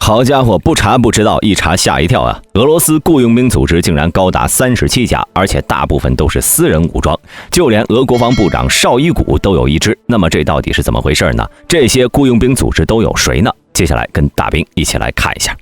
好家伙，不查不知道，一查吓一跳啊！俄罗斯雇佣兵组织竟然高达37家，而且大部分都是私人武装，就连俄国防部长绍伊古都有一支。那么这到底是怎么回事呢？这些雇佣兵组织都有谁呢？接下来跟大兵一起来看一下。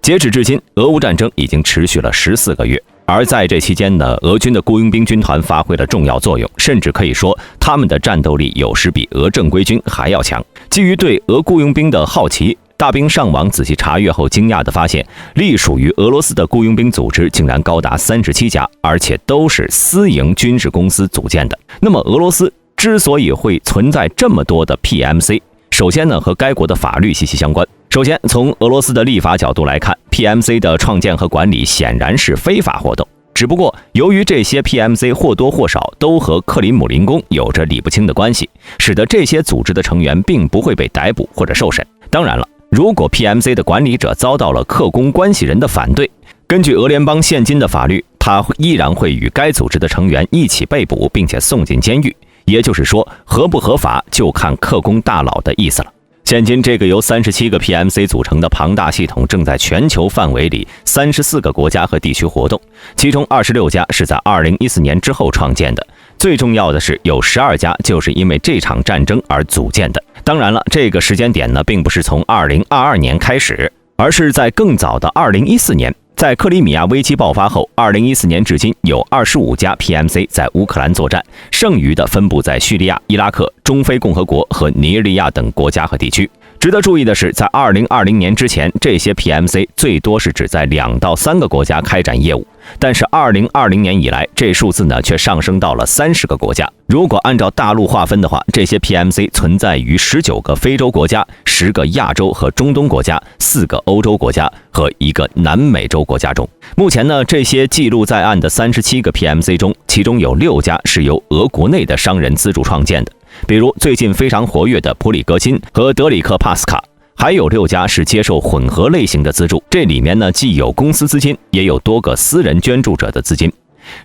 截止至今，俄乌战争已经持续了14个月。而在这期间呢，俄军的雇佣兵军团发挥了重要作用，甚至可以说他们的战斗力有时比俄正规军还要强。基于对俄雇佣兵的好奇，大兵上网仔细查阅后，惊讶地发现，隶属于俄罗斯的雇佣兵组织竟然高达37家，而且都是私营军事公司组建的。那么，俄罗斯之所以会存在这么多的 PMC， 首先呢，和该国的法律息息相关。首先，从俄罗斯的立法角度来看， PMC 的创建和管理显然是非法活动。只不过，由于这些 PMC 或多或少都和克里姆林宫有着理不清的关系，使得这些组织的成员并不会被逮捕或者受审。当然了，如果 PMC 的管理者遭到了客工关系人的反对，根据俄联邦现今的法律，他依然会与该组织的成员一起被捕，并且送进监狱。也就是说，合不合法就看客工大佬的意思了。现今，这个由37个 PMC 组成的庞大系统正在全球范围里34个国家和地区活动，其中26家是在2014年之后创建的。最重要的是，有12家就是因为这场战争而组建的。当然了，这个时间点呢，并不是从2022年开始，而是在更早的2014年。在克里米亚危机爆发后，2014年至今有25家 PMC 在乌克兰作战，剩余的分布在叙利亚、伊拉克、中非共和国和尼日利亚等国家和地区。值得注意的是，在2020年之前，这些 PMC 最多是只在2到3个国家开展业务，但是2020年以来，这数字呢却上升到了30个国家。如果按照大陆划分的话，这些 PMC 存在于19个非洲国家、10个亚洲和中东国家、4个欧洲国家和1个南美洲国家中。目前呢，这些记录在案的37个 PMC 中，其中有6家是由俄国内的商人资助创建的，比如最近非常活跃的普里戈金和德里克帕斯卡。还有6家是接受混合类型的资助，这里面呢既有公司资金，也有多个私人捐助者的资金。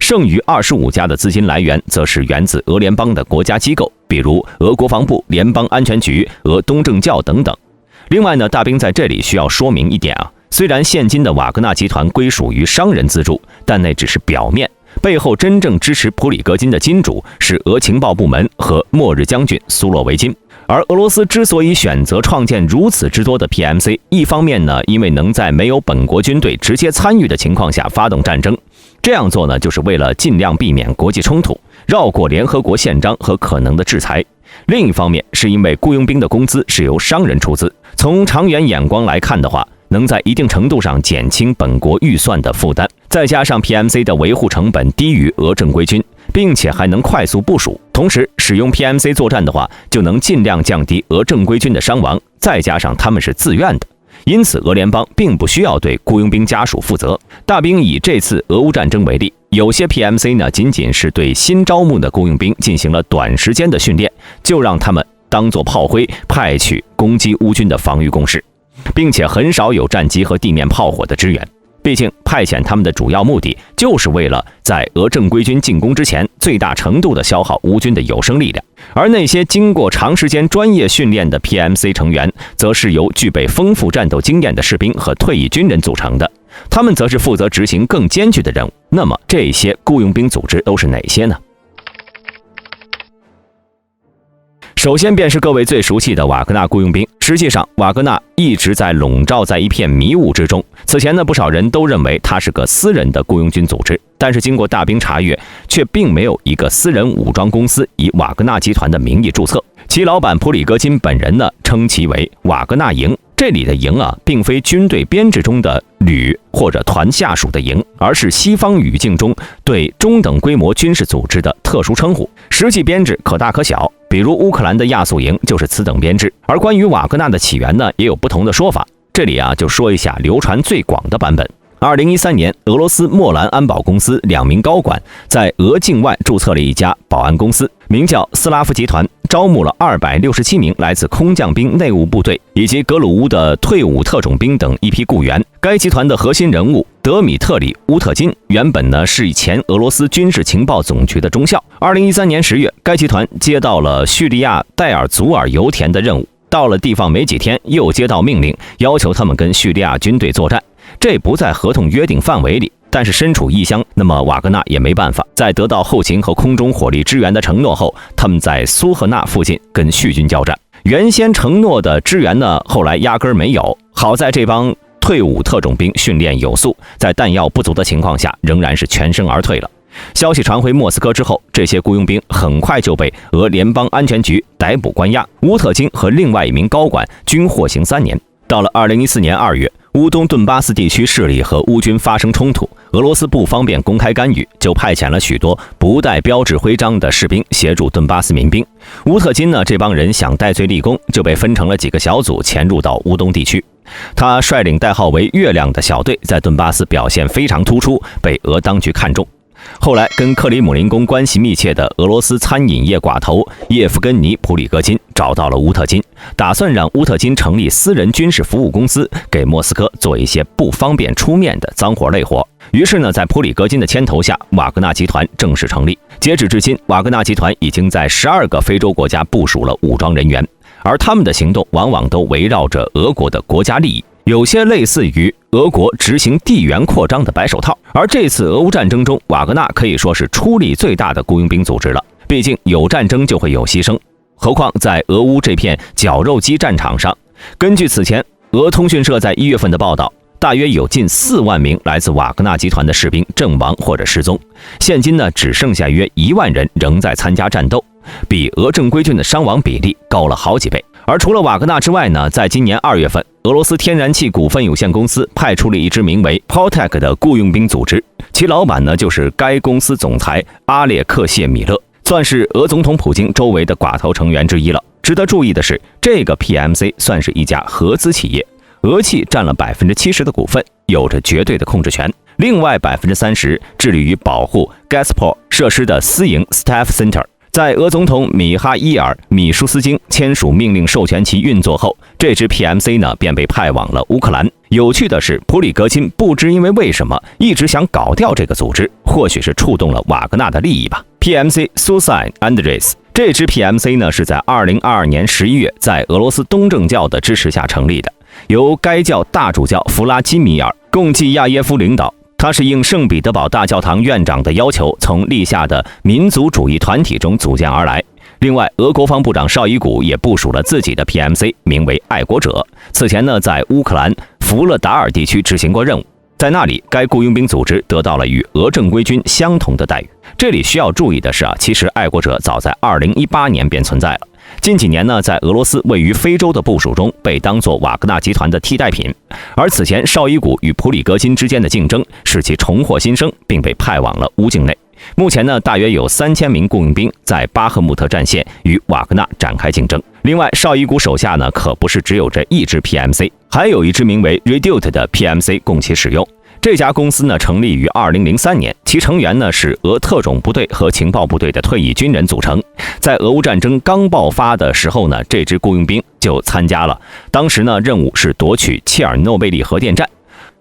剩余25家的资金来源则是源自俄联邦的国家机构，比如俄国防部、联邦安全局、俄东正教等等。另外呢，大兵在这里需要说明一点啊，虽然现今的瓦格纳集团归属于商人资助，但那只是表面，背后真正支持普里戈金的金主是俄情报部门和末日将军苏洛维金。而俄罗斯之所以选择创建如此之多的 PMC， 一方面呢，因为能在没有本国军队直接参与的情况下发动战争，这样做呢，就是为了尽量避免国际冲突，绕过联合国宪章和可能的制裁。另一方面，是因为雇佣兵的工资是由商人出资，从长远眼光来看的话，能在一定程度上减轻本国预算的负担，再加上 PMC 的维护成本低于俄正规军，并且还能快速部署，同时使用 PMC 作战的话，就能尽量降低俄正规军的伤亡，再加上他们是自愿的，因此俄联邦并不需要对雇佣兵家属负责。大兵以这次俄乌战争为例，有些 PMC 呢仅仅是对新招募的雇佣兵进行了短时间的训练，就让他们当作炮灰派去攻击乌军的防御工事，并且很少有战机和地面炮火的支援。毕竟派遣他们的主要目的就是为了在俄正规军进攻之前最大程度地消耗乌军的有生力量，而那些经过长时间专业训练的 PMC 成员则是由具备丰富战斗经验的士兵和退役军人组成的，他们则是负责执行更艰巨的任务。那么这些雇佣兵组织都是哪些呢？首先便是各位最熟悉的瓦格纳雇佣兵。实际上，瓦格纳一直在笼罩在一片迷雾之中。此前呢，不少人都认为它是个私人的雇佣军组织，但是经过大兵查阅，却并没有一个私人武装公司以瓦格纳集团的名义注册。其老板普里戈金本人呢，称其为瓦格纳营。这里的营啊，并非军队编制中的旅或者团下属的营，而是西方语境中对中等规模军事组织的特殊称呼，实际编制可大可小。比如乌克兰的亚速营就是此等编制。而关于瓦格纳的起源呢，也有不同的说法。这里啊，就说一下流传最广的版本。2013年，俄罗斯莫兰安保公司2名高管在俄境外注册了一家保安公司，名叫斯拉夫集团，招募了267名来自空降兵内务部队以及格鲁乌的退伍特种兵等一批雇员。该集团的核心人物德米特里·乌特金原本呢是前俄罗斯军事情报总局的中校。2013年10月，该集团接到了叙利亚戴尔祖尔油田的任务。到了地方没几天，又接到命令，要求他们跟叙利亚军队作战。这不在合同约定范围里，但是身处异乡，那么瓦格纳也没办法。在得到后勤和空中火力支援的承诺后，他们在苏赫纳附近跟叙军交战。原先承诺的支援呢，后来压根没有。好在这帮退伍特种兵训练有素，在弹药不足的情况下，仍然是全身而退了。消息传回莫斯科之后，这些雇佣兵很快就被俄联邦安全局逮捕关押，乌特金和另外一名高管均获刑3年。到了2014年2月，乌东顿巴斯地区势力和乌军发生冲突，俄罗斯不方便公开干预，就派遣了许多不带标志徽章的士兵协助顿巴斯民兵。乌特金呢，这帮人想戴罪立功，就被分成了几个小组潜入到乌东地区。他率领代号为月亮的小队，在顿巴斯表现非常突出，被俄当局看中。后来跟克里姆林宫关系密切的俄罗斯餐饮业寡头叶夫根尼·普里戈金找到了乌特金，打算让乌特金成立私人军事服务公司，给莫斯科做一些不方便出面的脏活累活。于是呢，在普里戈金的牵头下，瓦格纳集团正式成立。截止至今，瓦格纳集团已经在12个非洲国家部署了武装人员，而他们的行动往往都围绕着俄国的国家利益，有些类似于俄国执行地缘扩张的白手套。而这次俄乌战争中，瓦格纳可以说是出力最大的雇佣兵组织了。毕竟有战争就会有牺牲，何况在俄乌这片绞肉机战场上，根据此前俄通讯社在1月份的报道，大约有近4万名来自瓦格纳集团的士兵阵亡或者失踪。现今呢，只剩下约1万人仍在参加战斗，比俄正规军的伤亡比例高了好几倍。而除了瓦格纳之外呢，在今年2月份，俄罗斯天然气股份有限公司派出了一支名为 Poltek 的雇佣兵组织，其老板呢就是该公司总裁阿列克谢米勒，算是俄总统普京周围的寡头成员之一了。值得注意的是，这个 PMC 算是一家合资企业，俄气占了70%的股份，有着绝对的控制权。另外30%致力于保护 Gazprom 设施的私营 Staff Center。在俄总统米哈伊尔·米舒斯京签署命令授权其运作后，这支 PMC 呢便被派往了乌克兰。有趣的是，普里戈金不知因为为什么一直想搞掉这个组织，或许是触动了瓦格纳的利益吧。PMC Susan Andres 这支 PMC 呢是在2022年11月在俄罗斯东正教的支持下成立的，由该教大主教弗拉基米尔·贡季亚耶夫领导。他是应圣彼得堡大教堂院长的要求，从立夏的民族主义团体中组建而来。另外，俄国防部长绍伊古也部署了自己的 PMC， 名为爱国者。此前呢，在乌克兰弗勒达尔地区执行过任务，在那里，该雇佣兵组织得到了与俄正规军相同的待遇。这里需要注意的是其实爱国者早在2018年便存在了。近几年呢，在俄罗斯位于非洲的部署中被当作瓦格纳集团的替代品，而此前绍伊古与普里戈金之间的竞争使其重获新生，并被派往了乌境内。目前呢，大约有3000名雇佣兵在巴赫穆特战线与瓦格纳展开竞争。另外，绍伊古手下呢可不是只有这一支 PMC， 还有一支名为 Redoute 的 PMC 供其使用。这家公司呢成立于2003年，其成员呢是俄特种部队和情报部队的退役军人组成。在俄乌战争刚爆发的时候呢，这支雇佣兵就参加了。当时呢，任务是夺取切尔诺贝利核电站。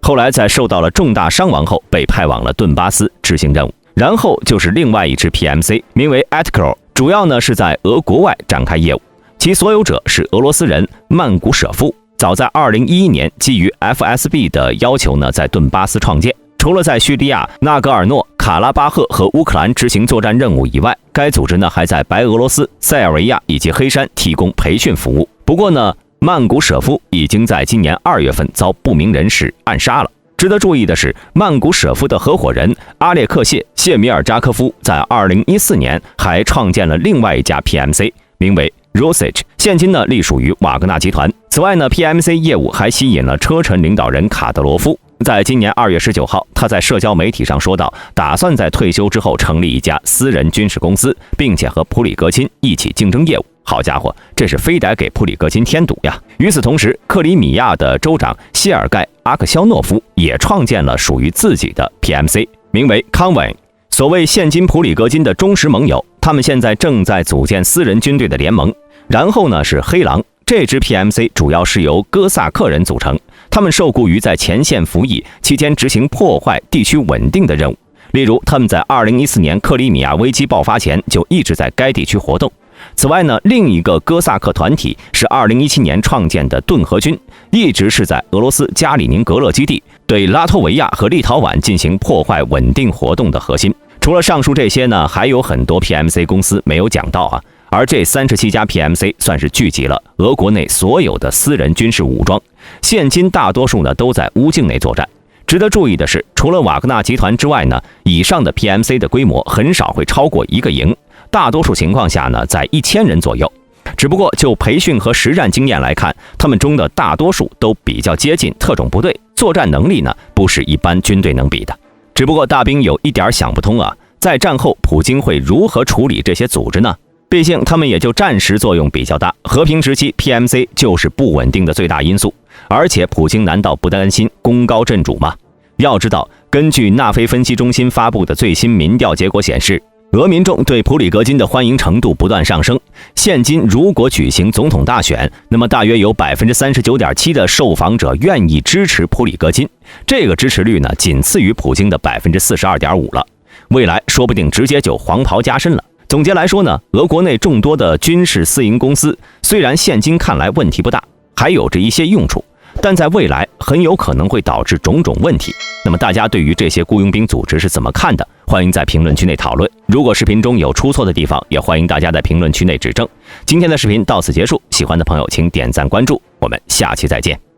后来在受到了重大伤亡后，被派往了顿巴斯执行任务。然后就是另外一支 PMC， 名为 Atkro， 主要呢是在俄国外展开业务，其所有者是俄罗斯人曼古舍夫。早在2011年，基于 FSB 的要求呢，在顿巴斯创建。除了在叙利亚、纳戈尔诺、卡拉巴赫和乌克兰执行作战任务以外，该组织呢还在白俄罗斯、塞尔维亚以及黑山提供培训服务。不过呢，曼古舍夫已经在今年2月份遭不明人士暗杀了。值得注意的是，曼古舍夫的合伙人阿列克谢·谢米尔扎科夫在2014年还创建了另外一家 PMC， 名为 Rosich， 现今呢隶属于瓦格纳集团。此外呢 ，PMC 业务还吸引了车臣领导人卡德罗夫。在今年2月19号，他在社交媒体上说道，打算在退休之后成立一家私人军事公司，并且和普里戈金一起竞争业务。好家伙，这是非得给普里戈金添堵呀！与此同时，克里米亚的州长谢尔盖·阿克肖诺夫也创建了属于自己的 PMC， 名为康文。所谓现今普里戈金的忠实盟友，他们现在正在组建私人军队的联盟。然后呢是黑狼，这支 PMC 主要是由哥萨克人组成，他们受雇于在前线服役期间执行破坏地区稳定的任务。例如，他们在2014年克里米亚危机爆发前就一直在该地区活动。此外呢，另一个哥萨克团体是2017年创建的顿河军，一直是在俄罗斯加里宁格勒基地对拉脱维亚和立陶宛进行破坏稳定活动的核心。除了上述这些呢，还有很多 PMC 公司没有讲到啊。而这37家 PMC 算是聚集了俄国内所有的私人军事武装，现今大多数呢都在乌境内作战。值得注意的是，除了瓦格纳集团之外呢，以上的 PMC 的规模很少会超过一个营，大多数情况下呢在1000人左右。只不过就培训和实战经验来看，他们中的大多数都比较接近特种部队，作战能力呢不是一般军队能比的。只不过大兵有一点想不通啊，在战后普京会如何处理这些组织呢？毕竟他们也就战时作用比较大，和平时期 PMC 就是不稳定的最大因素。而且普京难道不担心功高震主吗？要知道，根据纳菲分析中心发布的最新民调结果显示，俄民众对普里戈金的欢迎程度不断上升。现今如果举行总统大选，那么大约有 39.7% 的受访者愿意支持普里戈金，这个支持率呢仅次于普京的 42.5% 了。未来说不定直接就黄袍加身了。总结来说呢，俄国内众多的军事私营公司虽然现今看来问题不大，还有着一些用处，但在未来很有可能会导致种种问题。那么大家对于这些雇佣兵组织是怎么看的？欢迎在评论区内讨论。如果视频中有出错的地方，也欢迎大家在评论区内指正。今天的视频到此结束，喜欢的朋友请点赞关注，我们下期再见。